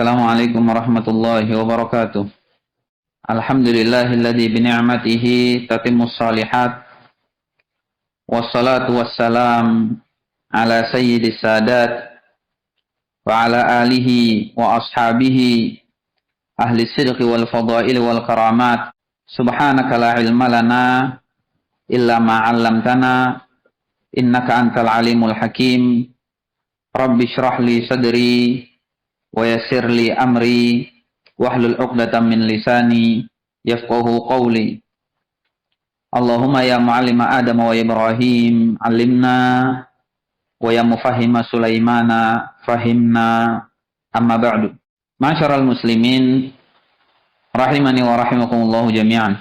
Assalamualaikum warahmatullahi wabarakatuh. Alhamdulillahilladzi bini'matihi tatimmus shalihat. Wassalatu wassalam ala sayyidis sadat wa ala alihi wa ashabihi ahli sidqi wal fadaili wal karamat. Subhanaka la ilma lana illa ma 'allamtana innaka antal alimul hakim. Rabbi shrah li sadri wa yassir li amri wahlul 'uqdatam min lisani yafqahu qawli. Allahumma ya mu'allima Adam wa Ibrahim 'allimna wa ya mufahhima Sulaimana fahimna, amma ba'du. Ma'asyiral muslimin rahimani wa rahimakumullah jami'an.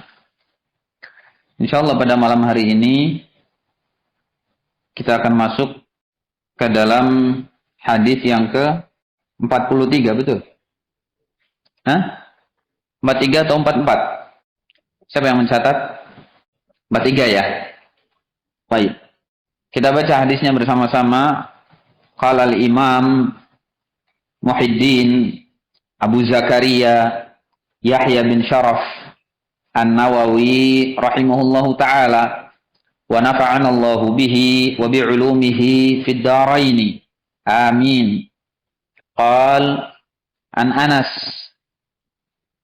Insyaallah pada malam hari ini kita akan masuk ke dalam hadis yang ke 43, betul? Hah? 43 atau 44? Siapa yang mencatat? 43 ya? Baik. Kita baca hadisnya bersama-sama. Qala al-Imam Muhyiddin Abu Zakaria Yahya bin Sharaf An-Nawawi rahimahullahu ta'ala wa nafa'ana Allahu bihi wa bi'ulumihi fid dharaini. Amin. Qal an Anas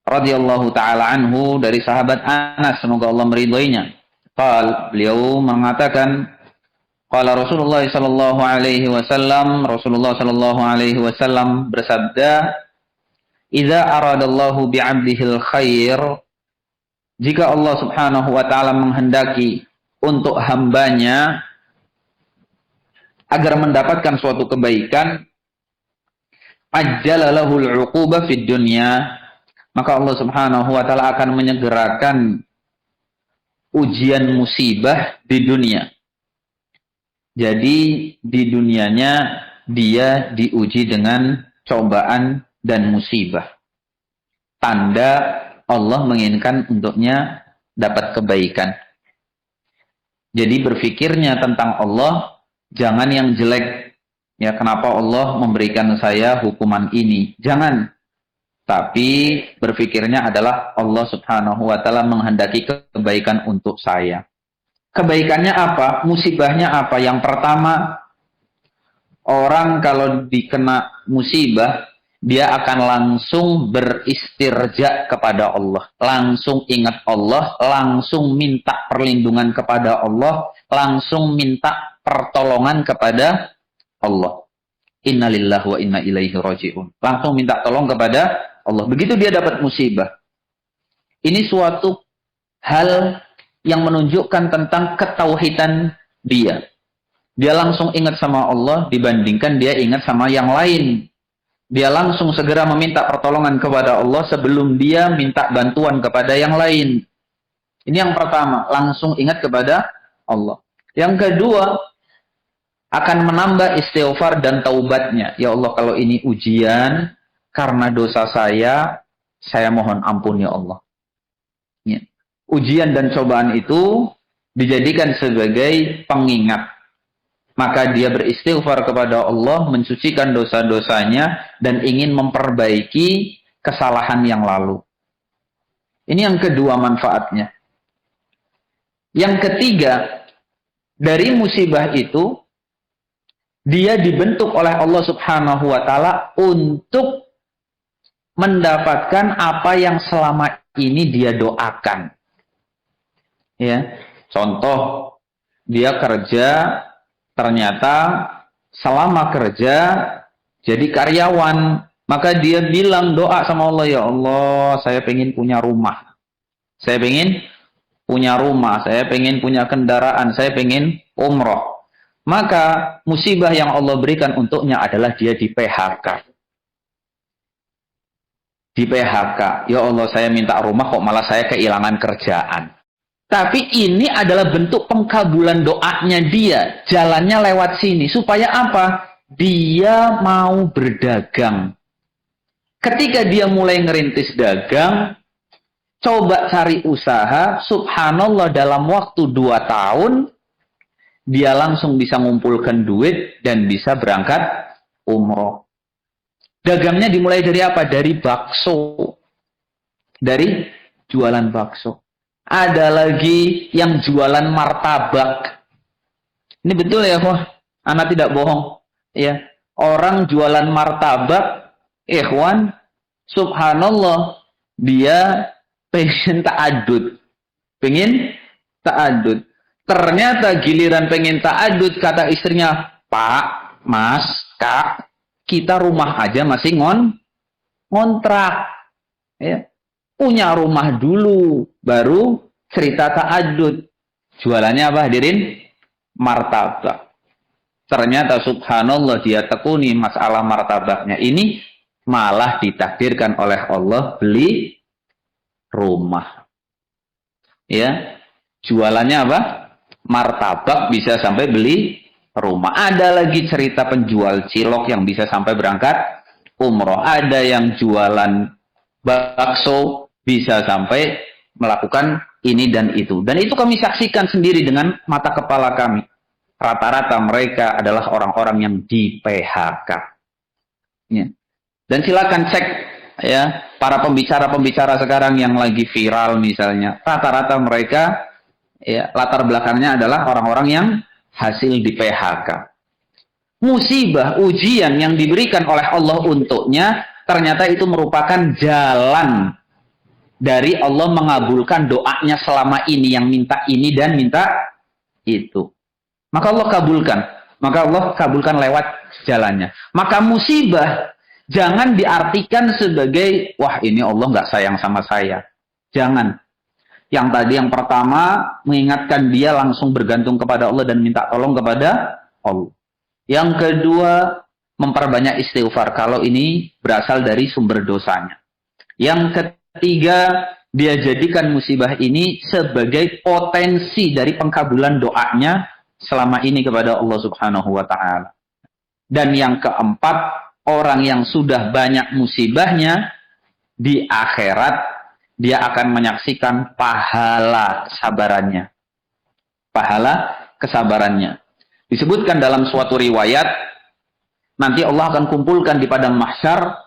radhiyallahu taala anhu, dari sahabat Anas, semoga Allah meridhoinya. Qal, beliau mengatakan, qala Rasulullah sallallahu alaihi wasallam, Rasulullah sallallahu alaihi wasallam bersabda, idza aradallahu bi'abdihil khair, jika Allah Subhanahu wa taala menghendaki untuk hambanya agar mendapatkan suatu kebaikan, ajjalalahul 'uqubah fid dunya, maka Allah Subhanahu wa taala akan menyegerakan ujian musibah di dunia. Jadi di dunianya dia diuji dengan cobaan dan musibah. Tanda Allah menginginkan untuknya dapat kebaikan. Jadi berfikirnya tentang Allah jangan yang jelek. Ya, kenapa Allah memberikan saya hukuman ini? Jangan. Tapi berfikirnya adalah Allah Subhanahu wa taala menghendaki kebaikan untuk saya. Kebaikannya apa? Musibahnya apa? Yang pertama, orang kalau dikena musibah, dia akan langsung beristirja kepada Allah. Langsung ingat Allah, langsung minta perlindungan kepada Allah, langsung minta pertolongan kepada Allah. Innalillahi wa inna ilaihi raji'un. Langsung minta tolong kepada Allah. Begitu dia dapat musibah. Ini suatu hal yang menunjukkan tentang ketauhidan dia. Dia langsung ingat sama Allah dibandingkan dia ingat sama yang lain. Dia langsung segera meminta pertolongan kepada Allah sebelum dia minta bantuan kepada yang lain. Ini yang pertama, langsung ingat kepada Allah. Yang kedua, akan menambah istighfar dan taubatnya. Ya Allah, kalau ini ujian karena dosa saya mohon ampun ya Allah. Ya. Ujian dan cobaan itu dijadikan sebagai pengingat. Maka dia beristighfar kepada Allah, mensucikan dosa-dosanya, dan ingin memperbaiki kesalahan yang lalu. Ini yang kedua manfaatnya. Yang ketiga, dari musibah itu, dia dibentuk oleh Allah Subhanahu wa taala untuk mendapatkan apa yang selama ini dia doakan. Ya, contoh, dia kerja, ternyata selama kerja jadi karyawan, maka dia bilang doa sama Allah, ya Allah, saya pengen punya rumah. Saya pengen punya rumah, saya pengen punya kendaraan, saya pengen umroh. Maka musibah yang Allah berikan untuknya adalah dia di PHK. Di PHK. Ya Allah, saya minta rumah kok malah saya kehilangan kerjaan. Tapi ini adalah bentuk pengkabulan doanya dia. Jalannya lewat sini. Supaya apa? Dia mau berdagang. Ketika dia mulai ngerintis dagang, coba cari usaha, subhanallah dalam waktu 2 tahun, dia langsung bisa ngumpulkan duit dan bisa berangkat umroh. Dagangnya dimulai dari apa? Dari bakso. Dari jualan bakso. Ada lagi yang jualan martabak. Ini betul ya, wah. Anak tidak bohong. Ya. Orang jualan martabak, ikhwan, subhanallah, dia pengen ta'adud. Pengen ta'adud. Ternyata giliran pengen ta'adud, kata istrinya, Pak, Mas, Kak, kita rumah aja masih ngontrak. Ya. Punya rumah dulu, baru cerita ta'adud. Jualannya apa hadirin? Martabak. Ternyata subhanallah dia tekuni masalah martabaknya ini, malah ditakdirkan oleh Allah beli rumah. Ya, jualannya apa? Martabak bisa sampai beli rumah. Ada lagi cerita penjual cilok yang bisa sampai berangkat umroh. Ada yang jualan bakso bisa sampai melakukan ini dan itu. Dan itu kami saksikan sendiri dengan mata kepala kami. Rata-rata mereka adalah orang-orang yang di PHK. Ya. Dan silakan cek ya, para pembicara-pembicara sekarang yang lagi viral misalnya. Rata-rata mereka ya, latar belakangnya adalah orang-orang yang hasil di PHK. Musibah, ujian yang diberikan oleh Allah untuknya, ternyata itu merupakan jalan dari Allah mengabulkan doanya selama ini, yang minta ini dan minta itu. Maka Allah kabulkan. Maka Allah kabulkan lewat jalannya. Maka musibah jangan diartikan sebagai, wah ini Allah nggak sayang sama saya. Jangan. Yang tadi yang pertama, mengingatkan dia langsung bergantung kepada Allah dan minta tolong kepada Allah. Yang kedua, memperbanyak istighfar kalau ini berasal dari sumber dosanya. Yang ketiga, dia jadikan musibah ini sebagai potensi dari pengkabulan doanya selama ini kepada Allah Subhanahu wa ta'ala. Dan yang keempat, orang yang sudah banyak musibahnya, di akhirat dia akan menyaksikan pahala kesabarannya. Pahala kesabarannya. Disebutkan dalam suatu riwayat, nanti Allah akan kumpulkan di padang mahsyar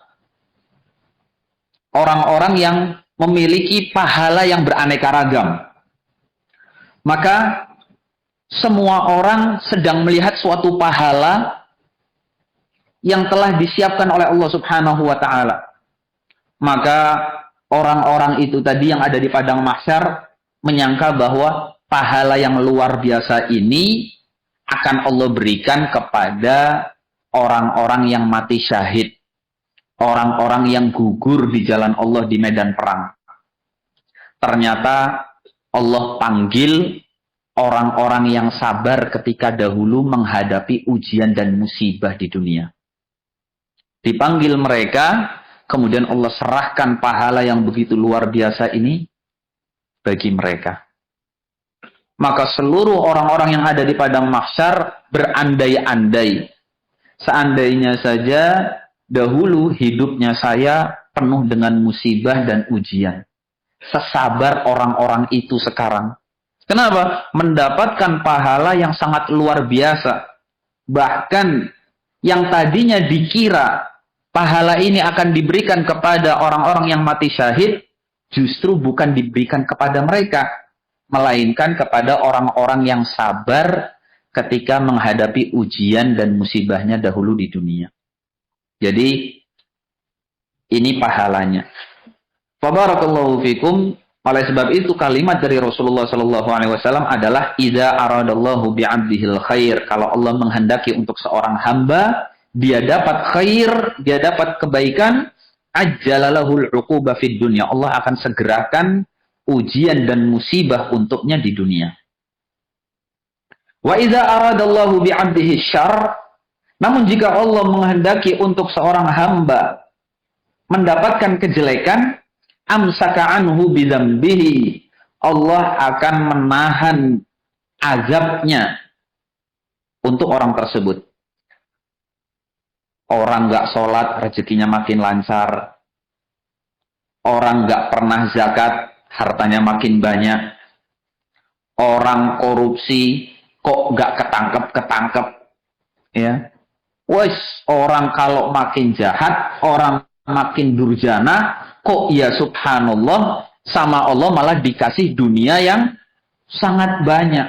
orang-orang yang memiliki pahala yang beraneka ragam. Maka semua orang sedang melihat suatu pahala yang telah disiapkan oleh Allah Subhanahu wa ta'ala. Maka orang-orang itu tadi yang ada di padang mahsyar menyangka bahwa pahala yang luar biasa ini akan Allah berikan kepada orang-orang yang mati syahid. Orang-orang yang gugur di jalan Allah di medan perang. Ternyata Allah panggil orang-orang yang sabar ketika dahulu menghadapi ujian dan musibah di dunia. Dipanggil mereka, kemudian Allah serahkan pahala yang begitu luar biasa ini bagi mereka. Maka seluruh orang-orang yang ada di padang mahsyar berandai-andai. Seandainya saja dahulu hidupnya saya penuh dengan musibah dan ujian. Sesabar orang-orang itu sekarang. Kenapa? Mendapatkan pahala yang sangat luar biasa. Bahkan yang tadinya dikira pahala ini akan diberikan kepada orang-orang yang mati syahid, justru bukan diberikan kepada mereka, melainkan kepada orang-orang yang sabar ketika menghadapi ujian dan musibahnya dahulu di dunia. Jadi ini pahalanya. Fabarakallahu fikum. Oleh sebab itu kalimat dari Rasulullah SAW adalah idza aradallahu bi'abdihil khair. Kalau Allah menghendaki untuk seorang hamba, dia dapat khair, dia dapat kebaikan, ajjalalahul uqubah fid dunya. Allah akan segerakan ujian dan musibah untuknya di dunia. Wa idza aradallahu bi'abdihi syarr. Namun jika Allah menghendaki untuk seorang hamba mendapatkan kejelekan, amsaka anhu bidzambihi. Allah akan menahan azabnya untuk orang tersebut. Orang nggak sholat, rezekinya makin lancar. Orang nggak pernah zakat, hartanya makin banyak. Orang korupsi, kok nggak ketangkep. Ya. Wes, orang kalau makin jahat, orang makin durjana, kok ya subhanallah, sama Allah malah dikasih dunia yang sangat banyak.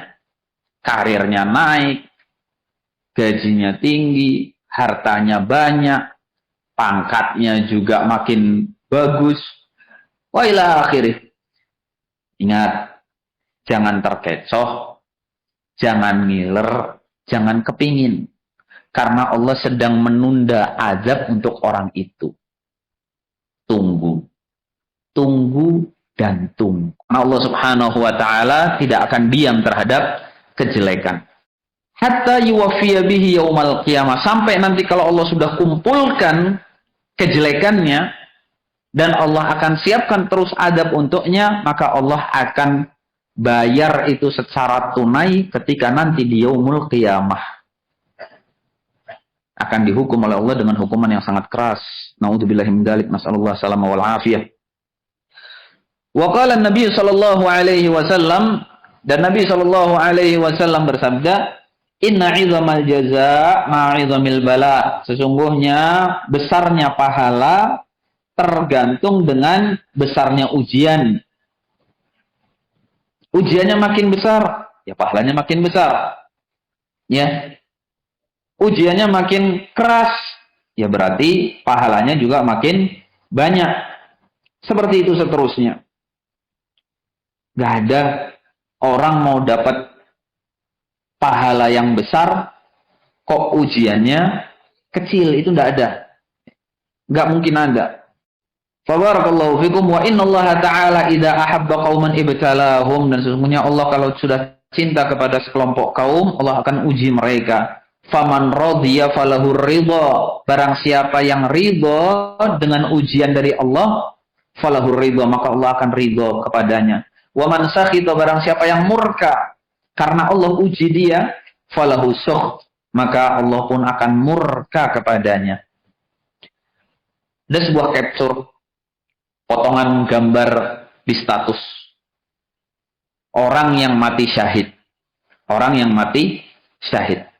Karirnya naik, gajinya tinggi, hartanya banyak, pangkatnya juga makin bagus. Wa ila akhirih. Ingat, jangan terkecoh, jangan ngiler, jangan kepingin. Karena Allah sedang menunda azab untuk orang itu. Tunggu. Tunggu dan tunggu. Karena Allah subhanahu wa ta'ala tidak akan diam terhadap kejelekan. Hatta yuwafiya bihi yaumal qiyamah. Sampai nanti kalau Allah sudah kumpulkan kejelekannya, dan Allah akan siapkan terus azab untuknya, maka Allah akan bayar itu secara tunai ketika nanti di yaumul qiyamah. Akan dihukum oleh Allah dengan hukuman yang sangat keras. Na'udzubillahi min dzalik, nasallallahu salama wal afiyah. Wa qala Nabi sallallahu alaihi wasallam, dan Nabi sallallahu alaihi wasallam bersabda, "Inna 'idzamal jazaa' ma'idhamil bala." Sesungguhnya besarnya pahala tergantung dengan besarnya ujian. Ujiannya makin besar, ya pahalanya makin besar. Ya. Ujiannya makin keras, ya berarti pahalanya juga makin banyak. Seperti itu seterusnya. Gak ada orang mau dapat pahala yang besar, kok ujiannya kecil, itu gak ada. Gak mungkin ada. Fabarakallahu fikum wa innallaha ta'ala idza ahabba qauman ibtalahum, dan sesungguhnya Allah kalau sudah cinta kepada sekelompok kaum, Allah akan uji mereka. Faman radhiya falahu ridha. Barang siapa yang ridha dengan ujian dari Allah, falahu ridha, maka Allah akan ridha kepadanya. Wa man sakhita, barang siapa yang murka karena Allah uji dia, falahu sukht, maka Allah pun akan murka kepadanya. Ada sebuah capture potongan gambar di status orang yang mati syahid. Orang yang mati syahid.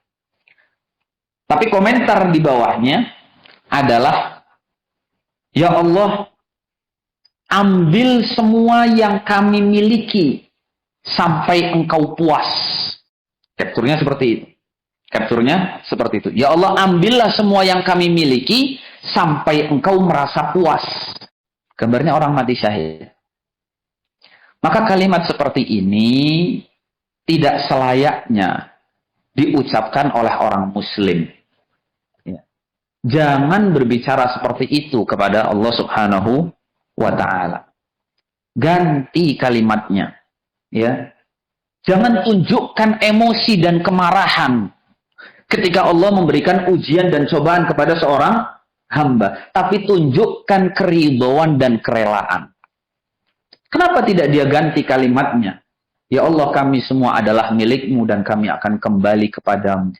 Tapi komentar di bawahnya adalah, ya Allah, ambil semua yang kami miliki sampai engkau puas. Capture-nya seperti itu. Capture-nya seperti itu. Ya Allah, ambillah semua yang kami miliki sampai engkau merasa puas. Gambarnya orang mati syahid. Maka kalimat seperti ini tidak selayaknya diucapkan oleh orang muslim. Ya. Jangan berbicara seperti itu kepada Allah subhanahu wa ta'ala. Ganti kalimatnya. Ya. Jangan tunjukkan emosi dan kemarahan ketika Allah memberikan ujian dan cobaan kepada seorang hamba. Tapi tunjukkan keridhaan dan kerelaan. Kenapa tidak dia ganti kalimatnya? Ya Allah, kami semua adalah milik-Mu dan kami akan kembali kepadamu.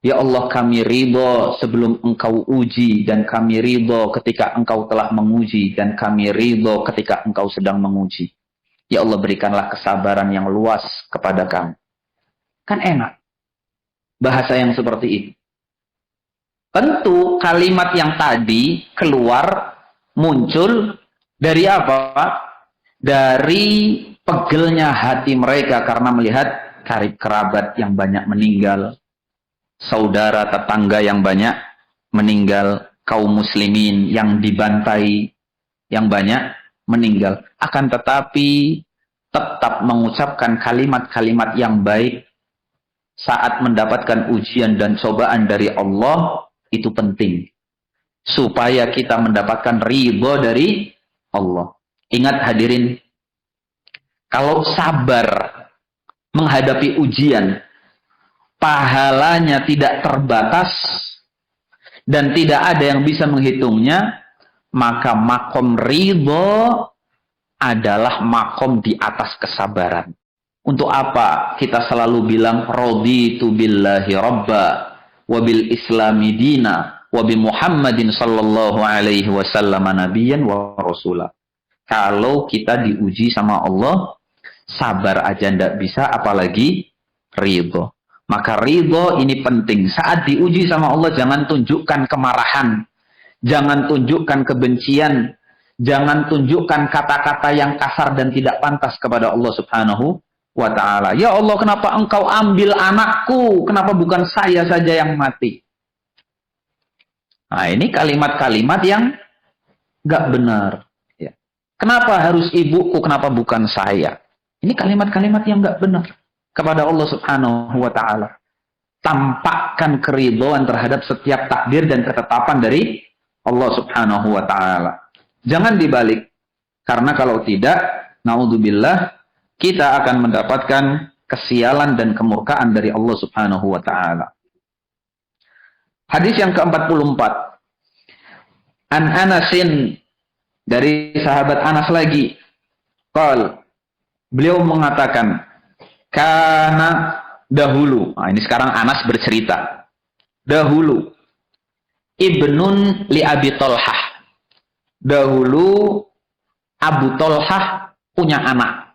Ya Allah, kami ridho sebelum Engkau uji, dan kami ridho ketika Engkau telah menguji, dan kami ridho ketika Engkau sedang menguji. Ya Allah, berikanlah kesabaran yang luas kepada kami. Kan enak bahasa yang seperti itu. Tentu kalimat yang tadi keluar, muncul dari apa? Dari pegelnya hati mereka karena melihat karib kerabat yang banyak meninggal, saudara tetangga yang banyak meninggal, kaum muslimin yang dibantai yang banyak meninggal. Akan tetapi tetap mengucapkan kalimat-kalimat yang baik saat mendapatkan ujian dan cobaan dari Allah, itu penting supaya kita mendapatkan ridho dari Allah. Ingat hadirin, kalau sabar menghadapi ujian, pahalanya tidak terbatas dan tidak ada yang bisa menghitungnya, maka makom ridho adalah makom di atas kesabaran. Untuk apa kita selalu bilang raditu billahi rabba wa bil islami dina wa bi Muhammadin sallallahu alaihi wasallam nabiyyan wa rasulah. Kalau kita diuji sama Allah, sabar aja ndak bisa, apalagi ridho. Maka ridho ini penting. Saat diuji sama Allah, jangan tunjukkan kemarahan. Jangan tunjukkan kebencian. Jangan tunjukkan kata-kata yang kasar dan tidak pantas kepada Allah subhanahu wa ta'ala. Ya Allah, kenapa engkau ambil anakku? Kenapa bukan saya saja yang mati? Nah, ini kalimat-kalimat yang gak benar. Ya. Kenapa harus ibuku? Kenapa bukan saya? Ini kalimat-kalimat yang gak benar kepada Allah subhanahu wa ta'ala. Tampakkan keridhaan terhadap setiap takdir dan ketetapan dari Allah subhanahu wa ta'ala. Jangan dibalik. Karena kalau tidak, naudzubillah, kita akan mendapatkan kesialan dan kemurkaan dari Allah subhanahu wa ta'ala. Hadis yang ke-44. An Anasin, dari sahabat Anas lagi. Beliau mengatakan, karena dahulu, nah ini sekarang Anas bercerita, dahulu ibnun li Abi Tolhah, dahulu Abu Tolhah punya anak,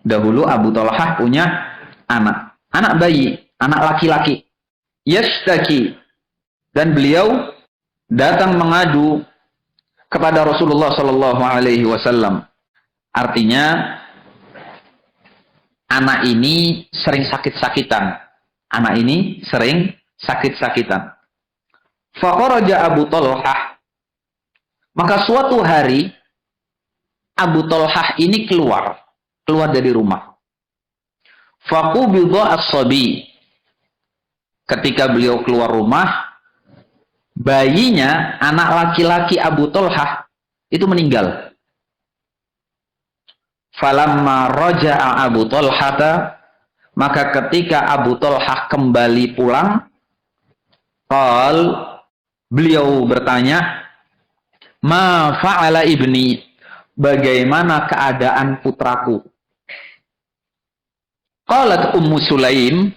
dahulu Abu Tolhah punya anak bayi, anak laki-laki, yashtaki, dan beliau datang mengadu kepada Rasulullah Sallallahu Alaihi Wasallam. Artinya anak ini sering sakit-sakitan. Anak ini sering sakit-sakitan. Faqaraja Abu Tolhah. Maka suatu hari Abu Tolhah ini keluar dari rumah. Faqubidha as-sabi. Ketika beliau keluar rumah, bayinya, anak laki-laki Abu Tolhah itu meninggal. Falamma raja'a Abu Tolhata, maka ketika Abu Tolhah kembali pulang, beliau bertanya, ma fa'ala ibni, bagaimana keadaan putraku? Qalat Ummu Sulaim,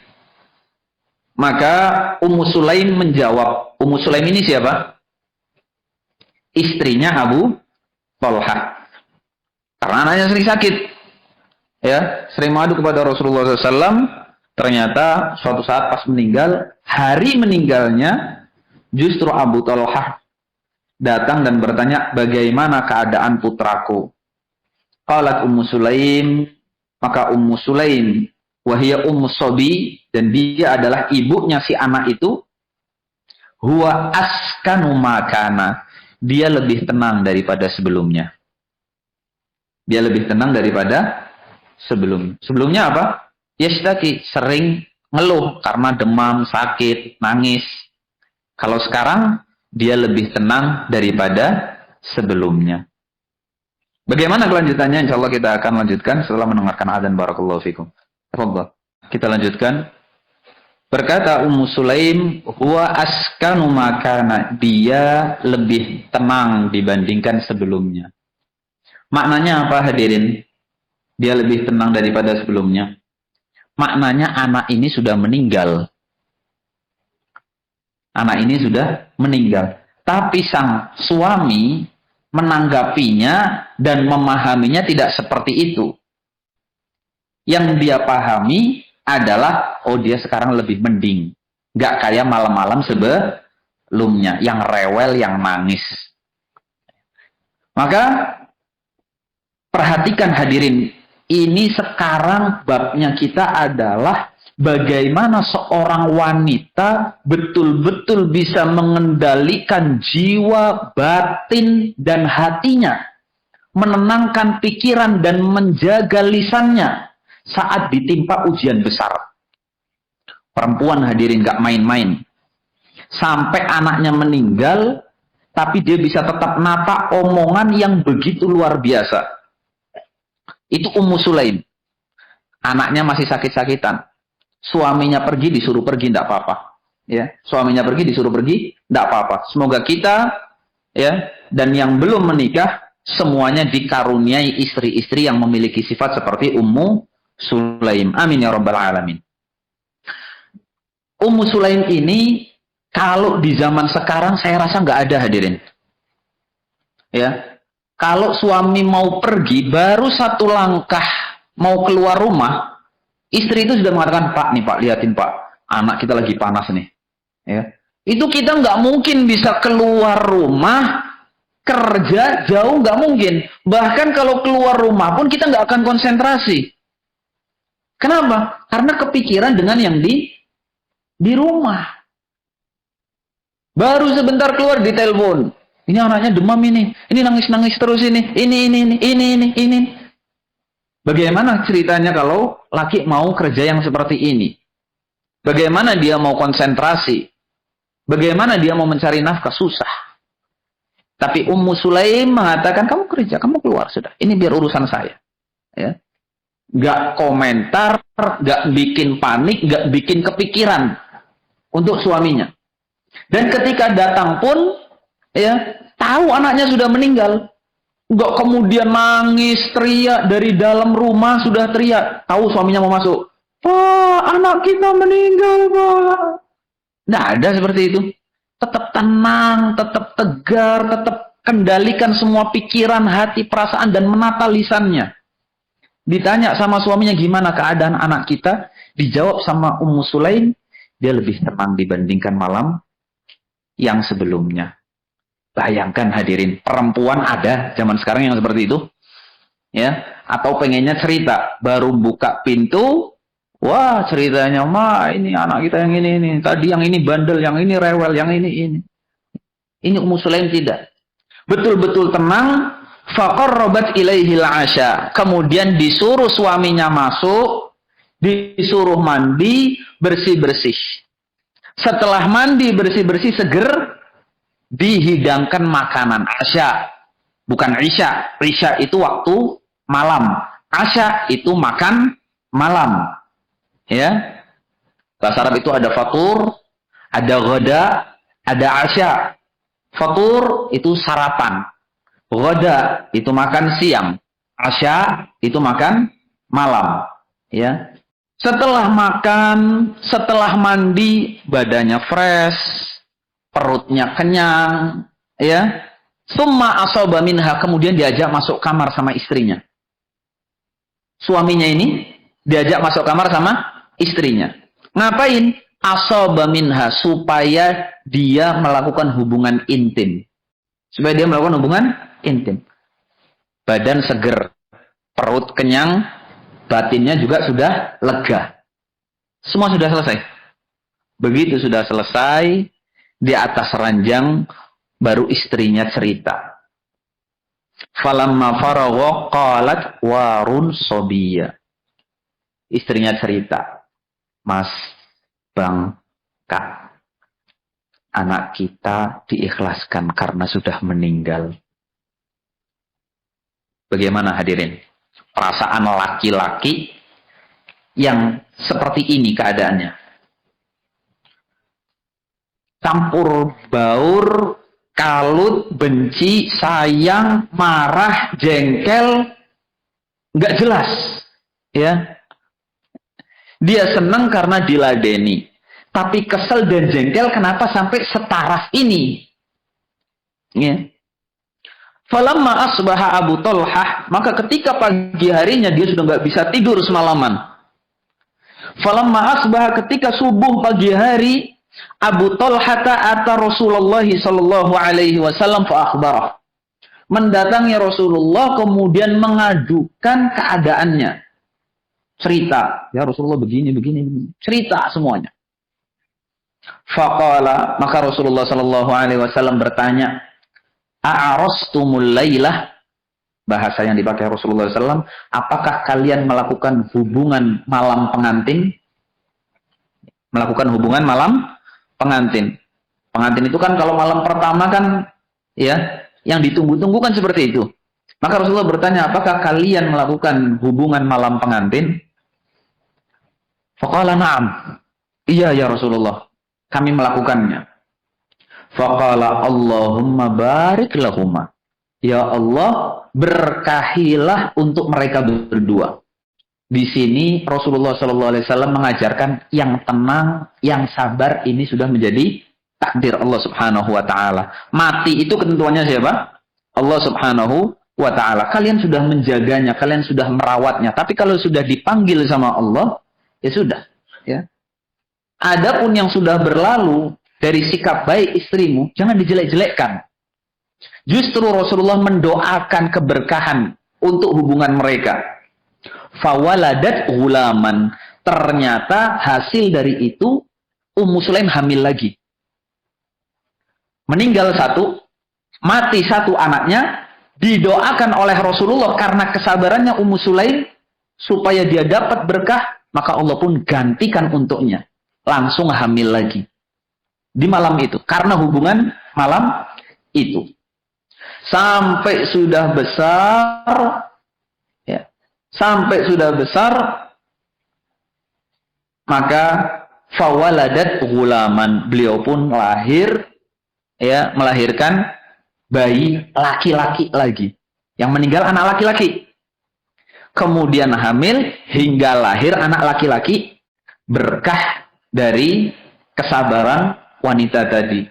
maka Ummu Sulaim menjawab. Ummu Sulaim ini siapa? Istrinya Abu Tolhah. Karena anaknya sering sakit. Ya, sering mengadu kepada Rasulullah SAW. Ternyata suatu saat pas meninggal, hari meninggalnya, justru Abu Tolhah datang dan bertanya, bagaimana keadaan putraku? Qalat Ummu Sulaim, maka Ummu Sulaim, wahia Ummu Sobi, dan dia adalah ibunya si anak itu, huwa askanu makana, dia lebih tenang daripada sebelumnya. Dia lebih tenang daripada sebelumnya apa? Yashtaki, sering ngeluh karena demam, sakit, nangis. Kalau sekarang dia lebih tenang daripada sebelumnya. Bagaimana kelanjutannya? Insya Allah kita akan lanjutkan setelah mendengarkan adzan. Barakallahu fikum. Tafadhal. Kita lanjutkan. Berkata Ummu Sulaim, huwa askanu makana, dia lebih tenang dibandingkan sebelumnya. Maknanya apa hadirin? Dia lebih tenang daripada sebelumnya. Maknanya anak ini sudah meninggal. Anak ini sudah meninggal. Tapi sang suami menanggapinya dan memahaminya tidak seperti itu. Yang dia pahami adalah, oh dia sekarang lebih mending. Nggak kayak malam-malam sebelumnya. Yang rewel, yang nangis. Maka perhatikan hadirin, ini sekarang babnya kita adalah bagaimana seorang wanita betul-betul bisa mengendalikan jiwa, batin, dan hatinya. Menenangkan pikiran dan menjaga lisannya saat ditimpa ujian besar. Perempuan hadirin gak main-main. Sampai anaknya meninggal, tapi dia bisa tetap nata omongan yang begitu luar biasa. Itu Ummu Sulaim. Anaknya masih sakit-sakitan. Suaminya pergi, disuruh pergi, tidak apa-apa. Ya, suaminya pergi, disuruh pergi, tidak apa-apa. Semoga kita, ya, dan yang belum menikah, semuanya dikaruniai istri-istri yang memiliki sifat seperti Ummu Sulaim. Amin ya rabbal alamin. Ummu Sulaim ini, kalau di zaman sekarang saya rasa nggak ada hadirin. Ya. Kalau suami mau pergi, baru satu langkah mau keluar rumah, Istri itu sudah mengatakan, Pak, nih Pak, lihatin Pak, anak kita lagi panas nih. Ya. Itu kita nggak mungkin bisa keluar rumah, kerja jauh nggak mungkin. Bahkan kalau keluar rumah pun kita nggak akan konsentrasi. Kenapa? Karena kepikiran dengan yang di rumah. Baru sebentar keluar di telepon. Ini anaknya demam ini nangis-nangis terus ini. Bagaimana ceritanya kalau laki mau kerja yang seperti ini? Bagaimana dia mau konsentrasi? Bagaimana dia mau mencari nafkah? Susah. Tapi Ummu Sulaim mengatakan, kamu kerja, kamu keluar sudah. Ini biar urusan saya. Ya. Gak komentar, gak bikin panik, gak bikin kepikiran untuk suaminya. Dan ketika datang pun, ya, tahu anaknya sudah meninggal. Gak kemudian nangis, teriak dari dalam rumah sudah teriak. Tahu suaminya mau masuk. Pak, anak kita meninggal, Pak. Nggak ada seperti itu. Tetap tenang, tetap tegar, tetap kendalikan semua pikiran, hati, perasaan, dan menata lisannya. Ditanya sama suaminya gimana keadaan anak kita, dijawab sama Ummu Sulaim, dia lebih tenang dibandingkan malam yang sebelumnya. Bayangkan hadirin, perempuan ada zaman sekarang yang seperti itu, ya? Atau pengennya cerita, baru buka pintu, wah ceritanya, ma ini anak kita yang ini, tadi yang ini bandel, yang ini rewel, yang ini. Ini Ummu Sulaim tidak. Betul-betul tenang. Faqarrabat ilaihil asya. Kemudian disuruh suaminya masuk, disuruh mandi, bersih-bersih. Setelah mandi, bersih-bersih, seger, dihidangkan makanan asya. Bukan isya. Isya itu waktu malam. Asya itu makan malam. Ya. Bahasa Arab itu ada fatur, ada ghada, ada asya. Fatur itu sarapan. Ghada itu makan siang. Asya itu makan malam. Ya. Setelah makan, setelah mandi, badannya fresh, perutnya kenyang, ya. Summa asaba minha, kemudian diajak masuk kamar sama istrinya. Suaminya ini diajak masuk kamar sama istrinya. Ngapain? Asaba minha, supaya dia melakukan hubungan intim. Supaya dia melakukan hubungan intim. Badan seger, perut kenyang, batinnya juga sudah lega. Semua sudah selesai. Begitu sudah selesai, di atas ranjang baru istrinya cerita. Falamma faragha qalat warun sobiyya. Istrinya cerita, Mas, Bang, Kak, anak kita diikhlaskan karena sudah meninggal. Bagaimana hadirin? Perasaan laki-laki yang seperti ini keadaannya. Campur baur, kalut, benci, sayang, marah, jengkel, nggak jelas. Ya, dia senang karena diladeni. Tapi kesel dan jengkel kenapa sampai setaraf ini? Ya. Falamma asbaha Abu Talhah, maka ketika pagi harinya dia sudah nggak bisa tidur semalaman. Falamma asbaha, ketika subuh pagi hari, Abu Talhah ata Rasulullah sallallahu alaihi wasallam fa akhbarah. Mendatangi Rasulullah kemudian mengadukan keadaannya. Cerita, ya Rasulullah begini. Cerita semuanya. Faqala, maka Rasulullah sallallahu alaihi wasallam bertanya, a'arastumul lailah, bahasa yang dipakai Rasulullah SAW, apakah kalian melakukan hubungan malam pengantin? Melakukan hubungan malam pengantin. Pengantin itu kan kalau malam pertama kan, ya, yang ditunggu-tunggu kan seperti itu. Maka Rasulullah bertanya, apakah kalian melakukan hubungan malam pengantin? Faqala na'am. Iya ya Rasulullah, kami melakukannya. Faqala Allahumma barik lahuma. Ya Allah, berkahilah untuk mereka berdua. Di sini Rasulullah SAW mengajarkan yang tenang, yang sabar, ini sudah menjadi takdir Allah Subhanahu wa taala. Mati itu ketentuannya siapa? Allah Subhanahu wa taala. Kalian sudah menjaganya, kalian sudah merawatnya. Tapi kalau sudah dipanggil sama Allah, ya sudah. Ya. Adapun yang sudah berlalu dari sikap baik istrimu, jangan dijelek-jelekkan. Justru Rasulullah mendoakan keberkahan untuk hubungan mereka. Fawaladat ghulaman. Ternyata hasil dari itu Ummu Sulaim hamil lagi. Meninggal satu, mati satu anaknya, didoakan oleh Rasulullah karena kesabarannya Ummu Sulaim supaya dia dapat berkah, maka Allah pun gantikan untuknya. Langsung hamil lagi. Di malam itu. Karena hubungan malam itu. Sampai sudah besar, ya, sampai sudah besar, maka fawaladat ghulaman. Beliau pun lahir, ya, melahirkan bayi laki-laki lagi. Yang meninggal anak laki-laki. Kemudian hamil hingga lahir anak laki-laki, berkah dari kesabaran wanita tadi.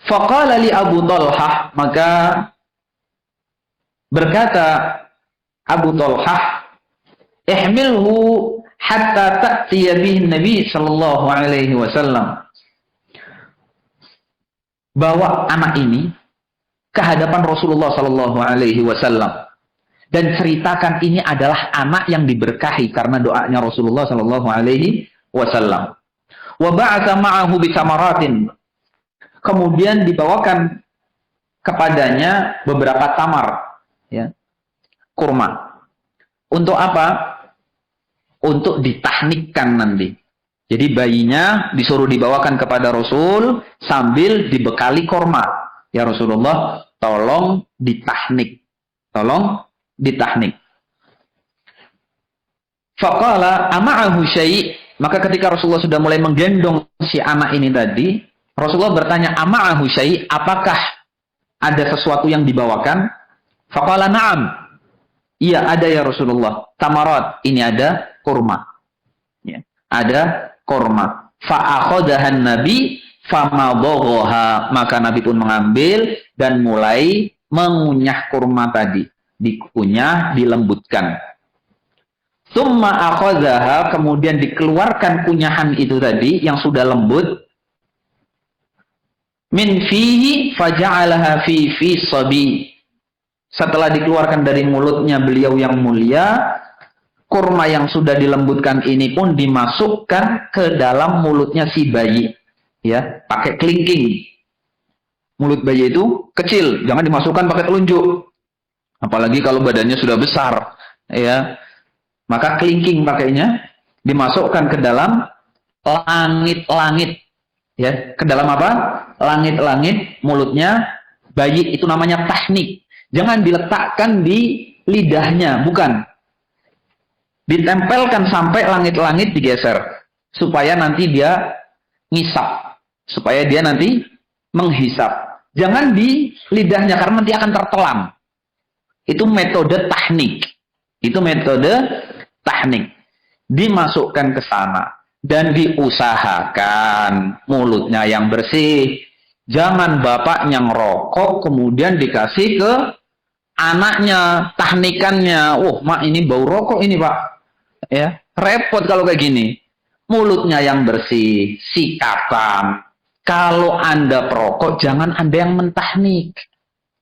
Faqala li Abu Talhah, maka berkata Abu Talhah, ihmilhu hatta ta'tiya bihi Nabi sallallahu alaihi wasallam. Bawa anak ini ke hadapan Rasulullah sallallahu alaihi wasallam dan ceritakan ini adalah anak yang diberkahi karena doanya Rasulullah sallallahu alaihi wasallam. Wa ba'atha ma'ahu bi samaratin. Kemudian dibawakan kepadanya beberapa tamar, ya, kurma. Untuk apa? Untuk ditahnikkan nanti. Jadi bayinya disuruh dibawakan kepada Rasul sambil dibekali kurma. Ya Rasulullah, tolong ditahnik. Tolong ditahnik. Faqala ama'ahu syai'. Maka ketika Rasulullah sudah mulai menggendong si anak ini tadi, Rasulullah bertanya, ama'ahu syai', apakah ada sesuatu yang dibawakan? Faqala na'am. Iya, ada ya Rasulullah. Tamarat, ini ada kurma. Ya, ada kurma. Fa'akhodahan Nabi famadoghoha. Maka Nabi pun mengambil dan mulai mengunyah kurma tadi. Dikunyah, dilembutkan. Tsumma akhadhaha, kemudian dikeluarkan kunyahan itu tadi yang sudah lembut. Min fihi faja'alaha fi sabi. Setelah dikeluarkan dari mulutnya beliau yang mulia, kurma yang sudah dilembutkan ini pun dimasukkan ke dalam mulutnya si bayi. Ya, pakai kelingking. Mulut bayi itu kecil, jangan dimasukkan pakai telunjuk. Apalagi kalau badannya sudah besar, ya. Maka kelingking pakainya dimasukkan ke dalam langit-langit. Ya, ke dalam apa? Langit-langit mulutnya bayi, itu namanya tahnik. Jangan diletakkan di lidahnya, bukan. Ditempelkan sampai langit-langit digeser supaya nanti dia ngisap, supaya dia nanti menghisap. Jangan di lidahnya karena nanti akan tertelan. Itu metode tahnik. Itu metode tahnik. Dimasukkan ke sana dan diusahakan mulutnya yang bersih. Jangan bapaknya ngerokok kemudian dikasih ke anaknya tahnikannya. Oh, mak ini bau rokok ini, Pak. Ya, repot kalau kayak gini. Mulutnya yang bersih, sikapan. Kalau Anda perokok, jangan Anda yang mentahnik.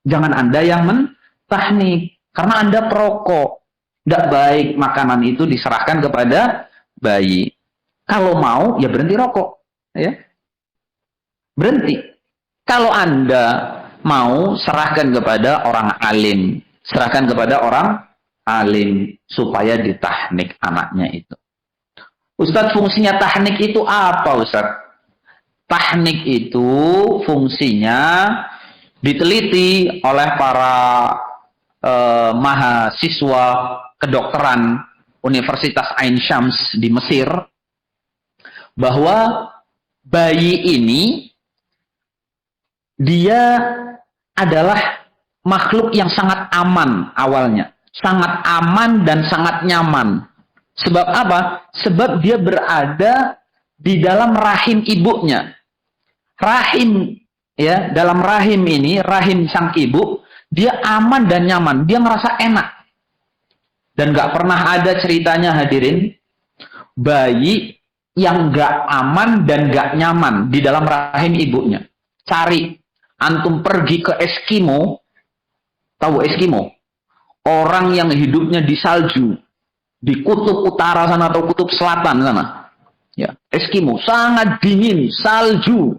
Jangan Anda yang mentahnik. Karena Anda perokok. Tidak baik makanan itu diserahkan kepada bayi. Kalau mau, ya berhenti rokok. Ya. Berhenti. Kalau Anda mau, serahkan kepada orang alim. Serahkan kepada orang alim. Supaya ditahnik anaknya itu. Ustadz, fungsinya tahnik itu apa, Ustadz? Tahnik itu fungsinya diteliti oleh para mahasiswa kedokteran Universitas Ain Syams di Mesir, bahwa bayi ini dia adalah makhluk yang sangat aman awalnya. Sangat aman dan sangat nyaman. Sebab apa? Sebab dia berada di dalam rahim ibunya. Rahim, ya, dalam rahim ini, rahim sang ibu, dia aman dan nyaman. Dia merasa enak. Dan gak pernah ada ceritanya, hadirin, bayi yang gak aman dan gak nyaman di dalam rahim ibunya. Cari, antum pergi ke Eskimo, tahu Eskimo? Orang yang hidupnya di salju, di kutub utara sana atau kutub selatan sana. Ya, Eskimo, sangat dingin, salju.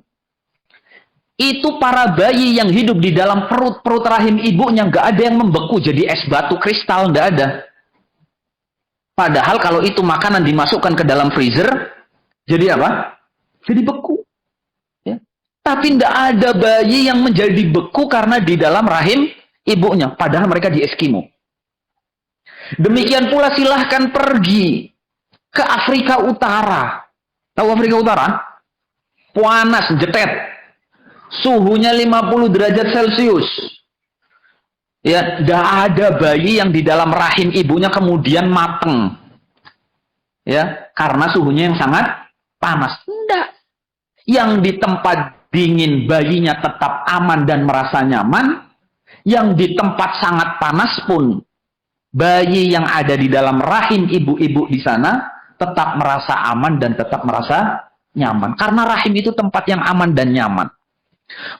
Itu para bayi yang hidup di dalam perut rahim ibunya, gak ada yang membeku jadi es batu kristal, gak ada. Padahal kalau itu makanan dimasukkan ke dalam freezer, jadi apa? Jadi beku. Ya. Tapi tidak ada bayi yang menjadi beku karena di dalam rahim ibunya. Padahal mereka di Eskimo. Demikian pula silahkan pergi ke Afrika Utara. Tahu Afrika Utara? Panas, jetet. Suhunya 50 derajat Celcius. Ya, tidak ada bayi yang di dalam rahim ibunya kemudian mateng. Ya, karena suhunya yang sangat panas. Tidak. Yang di tempat dingin bayinya tetap aman dan merasa nyaman. Yang di tempat sangat panas pun bayi yang ada di dalam rahim ibu-ibu di sana tetap merasa aman dan tetap merasa nyaman. Karena rahim itu tempat yang aman dan nyaman.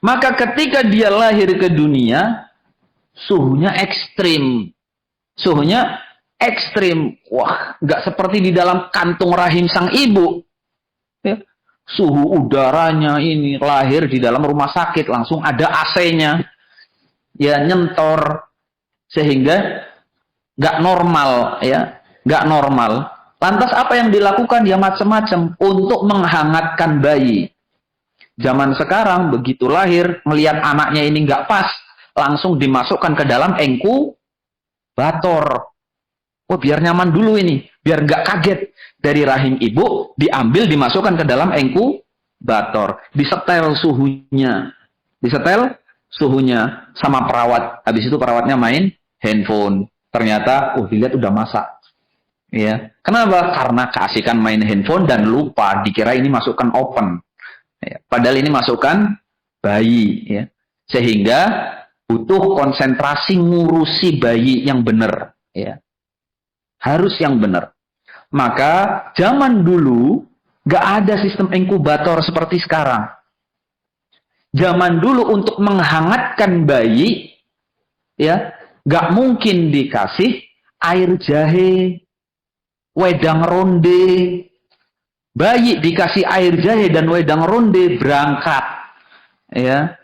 Maka ketika dia lahir ke dunia, suhunya ekstrim. Suhunya ekstrim. Wah, nggak seperti di dalam kantung rahim sang ibu. Ya. Suhu udaranya ini lahir di dalam rumah sakit, langsung ada AC-nya. Ya, nyentor. Sehingga nggak normal. Ya, nggak normal. Lantas apa yang dilakukan? Ya macam-macam untuk menghangatkan bayi. Zaman sekarang begitu lahir, melihat anaknya ini nggak pas, langsung dimasukkan ke dalam inkubator. Oh, biar nyaman dulu ini, biar nggak kaget. Dari rahim ibu diambil, dimasukkan ke dalam inkubator, disetel suhunya, sama perawat. Habis itu perawatnya main handphone. Ternyata, dilihat udah masak. Ya, kenapa? Karena keasikan main handphone dan lupa, dikira ini masukkan open. Ya, padahal ini masukkan bayi, ya. Sehingga butuh konsentrasi ngurusi bayi yang benar, ya. Harus yang benar. Maka zaman dulu gak ada sistem inkubator seperti sekarang. Zaman dulu untuk menghangatkan bayi, ya, gak mungkin dikasih air jahe, wedang ronde. Bayi dikasih air jahe dan wedang ronde berangkat, ya.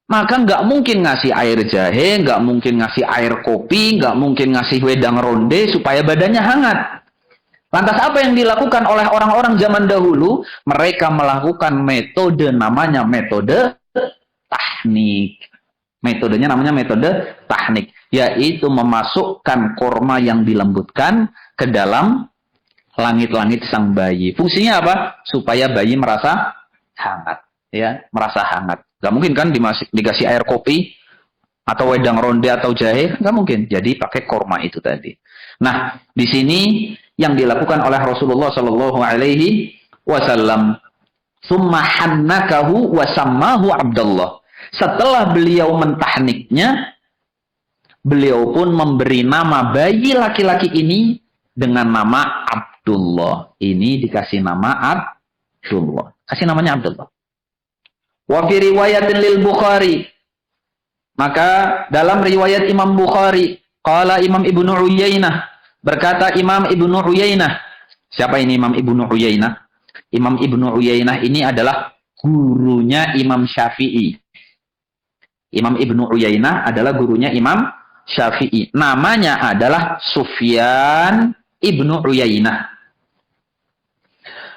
Maka nggak mungkin ngasih air jahe, nggak mungkin ngasih air kopi, nggak mungkin ngasih wedang ronde supaya badannya hangat. Lantas apa yang dilakukan oleh orang-orang zaman dahulu? Mereka melakukan metode namanya metode tahnik. Metodenya namanya metode tahnik, yaitu memasukkan kurma yang dilembutkan ke dalam langit-langit sang bayi. Fungsinya apa? Supaya bayi merasa hangat, ya, merasa hangat. Gak mungkin kan dikasih air kopi atau wedang ronde atau jahe, gak mungkin. Jadi pakai kurma itu tadi. Nah, di sini yang dilakukan oleh Rasulullah Shallallahu Alaihi Wasallam. Summa hannakahu wa sammahu Abdullah. Setelah beliau mentahniknya, beliau pun memberi nama bayi laki-laki ini dengan nama Abdullah. Ini dikasih nama Abdullah. Kasih namanya Abdullah. Wa fi riwayatin lil Bukhari. Maka dalam riwayat Imam Bukhari, qala Imam Ibnu Uyainah, berkata Imam Ibnu Uyainah. Siapa ini Imam Ibnu Uyainah? Imam Ibnu Uyainah ini adalah gurunya Imam Syafi'i. Imam Ibnu Uyainah adalah gurunya Imam Syafi'i. Namanya adalah Sufyan Ibnu Uyainah.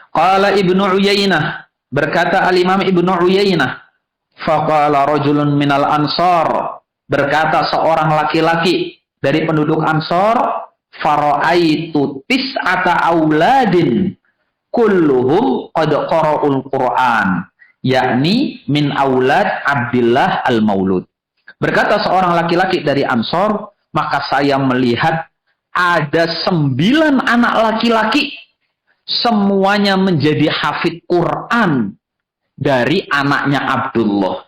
Qala Ibnu Uyainah, berkata Al-Imam Ibnu Uyainah, faqala rajulun minal ansar, berkata seorang laki-laki dari penduduk Ansar, fara'aitu tis'ata auladin kulluhum qad qara'ul Qur'an, yakni min aulad Abdullah al-Maulud. Berkata seorang laki-laki dari Ansar, maka saya melihat ada 9 anak laki-laki, semuanya menjadi hafid Quran dari anaknya Abdullah.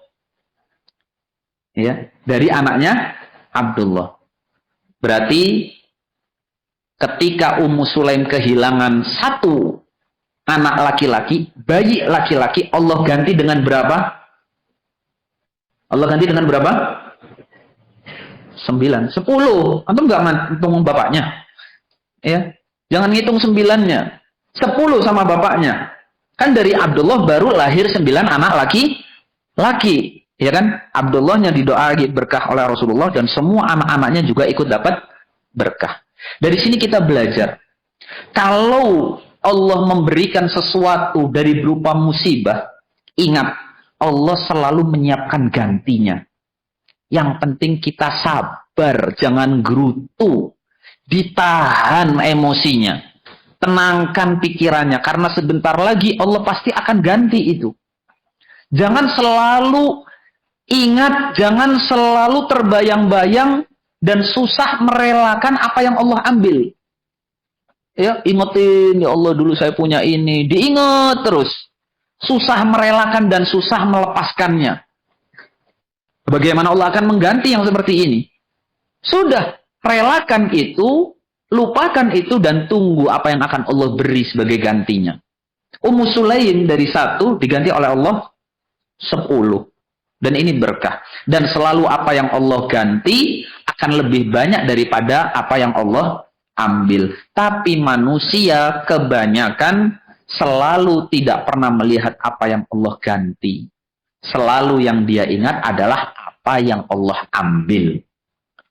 Ya, dari anaknya Abdullah. Berarti Ketika Ummu Sulaim kehilangan satu anak laki-laki, bayi laki-laki, Allah ganti dengan berapa? Allah ganti dengan berapa? 9, 10. Antum nggak ngitung bapaknya? Ya, jangan ngitung 9-nya. 10 sama bapaknya. Kan dari Abdullah baru lahir 9 anak laki. Ya kan? Abdullahnya didoai berkah oleh Rasulullah dan semua anak-anaknya juga ikut dapat berkah. Dari sini kita belajar. Kalau Allah memberikan sesuatu dari berupa musibah, ingat, Allah selalu menyiapkan gantinya. Yang penting kita sabar, jangan gerutu. Ditahan emosinya. Tenangkan pikirannya. Karena sebentar lagi Allah pasti akan ganti itu. Jangan selalu ingat, jangan selalu terbayang-bayang dan susah merelakan apa yang Allah ambil. Ya, ingetin, ya Allah dulu saya punya ini. Diingat terus. Susah merelakan dan susah melepaskannya. Bagaimana Allah akan mengganti yang seperti ini? Sudah, relakan itu, lupakan itu, dan tunggu apa yang akan Allah beri sebagai gantinya. Ummu Sulaim dari 1 diganti oleh Allah 10. Dan ini berkah. Dan selalu apa yang Allah ganti akan lebih banyak daripada apa yang Allah ambil. Tapi manusia kebanyakan selalu tidak pernah melihat apa yang Allah ganti. Selalu yang dia ingat adalah apa yang Allah ambil.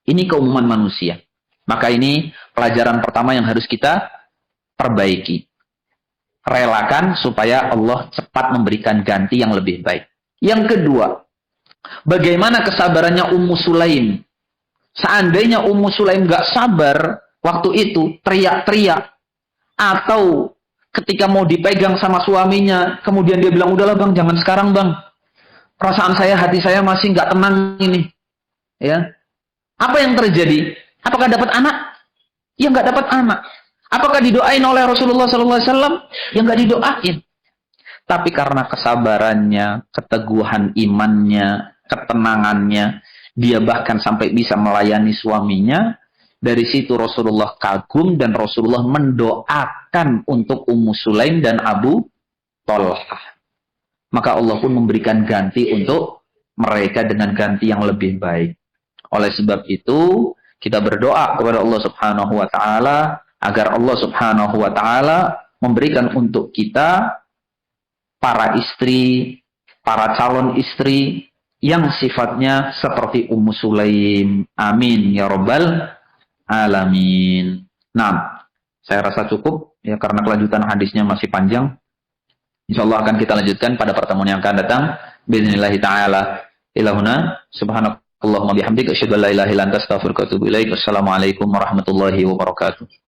Ini keumuman manusia. Maka ini pelajaran pertama yang harus kita perbaiki. Relakan supaya Allah cepat memberikan ganti yang lebih baik. Yang kedua, bagaimana kesabarannya Ummu Sulaim? Seandainya Ummu Sulaim gak sabar waktu itu, teriak-teriak. Atau ketika mau dipegang sama suaminya, kemudian dia bilang, udahlah bang, jangan sekarang bang. Perasaan saya, hati saya masih gak tenang ini. Ya, apa yang terjadi? Apakah dapat anak? Ya gak dapat anak. Apakah didoain oleh Rasulullah SAW? Ya gak didoain. Tapi karena kesabarannya, keteguhan imannya, ketenangannya, dia bahkan sampai bisa melayani suaminya. Dari situ Rasulullah kagum dan Rasulullah mendoakan untuk Ummu Sulaim dan Abu Thalhah. Maka Allah pun memberikan ganti untuk mereka dengan ganti yang lebih baik. Oleh sebab itu, kita berdoa kepada Allah Subhanahu wa taala agar Allah Subhanahu wa taala memberikan untuk kita para istri, para calon istri yang sifatnya seperti Ummu Sulaim. Amin ya rabbal alamin. Nah, saya rasa cukup ya karena kelanjutan hadisnya masih panjang. Insyaallah akan kita lanjutkan pada pertemuan yang akan datang. Bismillahirrahmanirrahim taala. Ilahuna subhanakallahumma bihamdika asyhadu an la ilaha illa anta astaghfiruka wa atubu ilaik. Wassalamualaikum warahmatullahi wabarakatuh.